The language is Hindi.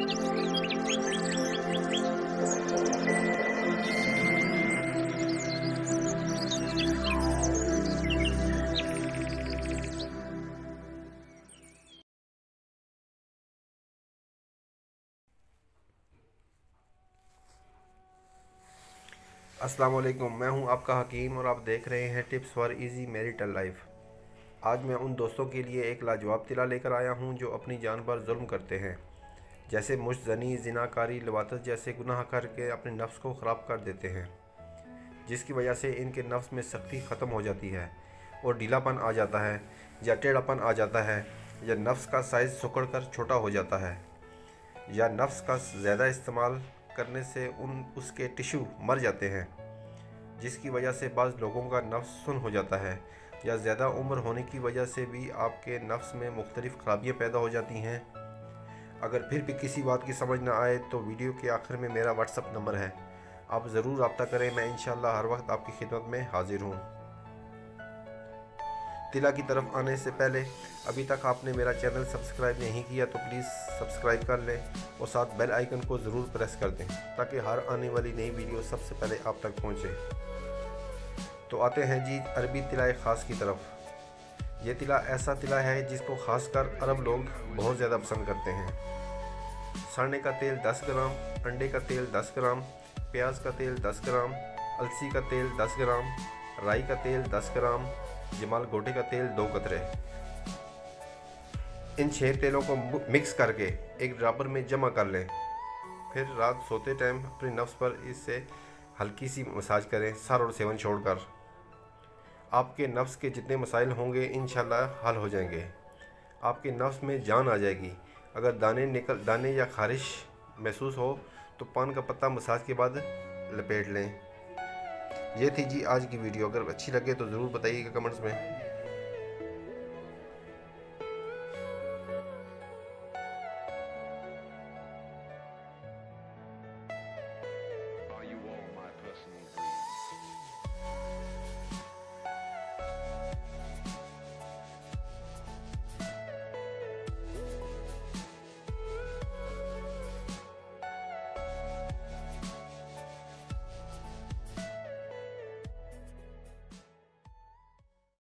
अस्सलाम वालेकुम, मैं हूं आपका हकीम और आप देख रहे हैं tips for easy marital life. आज मैं उन दोस्तों के लिए एक लाजवाब तिला लेकर आया हूं जो अपनी जान पर जुल्म करते हैं, जैसे मुश्तज़नी, ज़िनाकारी, लवातत जैसे गुनाह करके अपने नफ्स को ख़राब कर देते हैं, जिसकी वजह से इनके नफ्स में सख्ती ख़त्म हो जाती है और ढीलापन आ जाता है या टेढ़ापन आ जाता है, या नफ्स का साइज़ सिकुड़ कर छोटा हो जाता है, या नफ्स का ज़्यादा इस्तेमाल करने से उसके टिश्यू मर जाते हैं, जिसकी वजह से बाज़ लोगों का नफ्स सुन हो जाता है, या ज़्यादा उम्र होने की वजह से भी आपके नफ्स में मुख्तलिफ़ ख़राबियाँ पैदा हो जाती हैं। अगर फिर भी किसी बात की समझ ना आए तो वीडियो के आखिर में मेरा व्हाट्सअप नंबर है, आप ज़रूर रब्ता करें। मैं इंशाअल्लाह हर वक्त आपकी खिदमत में हाजिर हूँ। तिला की तरफ आने से पहले अभी तक आपने मेरा चैनल सब्सक्राइब नहीं किया तो प्लीज़ सब्सक्राइब कर लें और साथ बेल आइकन को ज़रूर प्रेस कर दें ताकि हर आने वाली नई वीडियो सबसे पहले आप तक पहुंचे। तो आते हैं जी अरबी तिला ख़ास की तरफ। ये तिला ऐसा तिला है जिसको ख़ासकर अरब लोग बहुत ज़्यादा पसंद करते हैं। सरने का तेल 10 ग्राम, अंडे का तेल 10 ग्राम, प्याज का तेल 10 ग्राम, अलसी का तेल 10 ग्राम, राई का तेल 10 ग्राम, जमाल गोटे का तेल 2 कतरे। इन 6 तेलों को मिक्स करके एक ड्रापर में जमा कर लें। फिर रात सोते टाइम अपने नफ्स पर इससे हल्की सी मसाज करें, सर और सेवन छोड़कर। आपके नफ्स के जितने मसाइल होंगे इंशाल्लाह हल हो जाएंगे। आपके नफ्स में जान आ जाएगी। अगर दाने या खारिश महसूस हो तो पान का पत्ता मसाज के बाद लपेट लें। ये थी जी आज की वीडियो। अगर अच्छी लगे तो ज़रूर बताइएगा कमेंट्स में।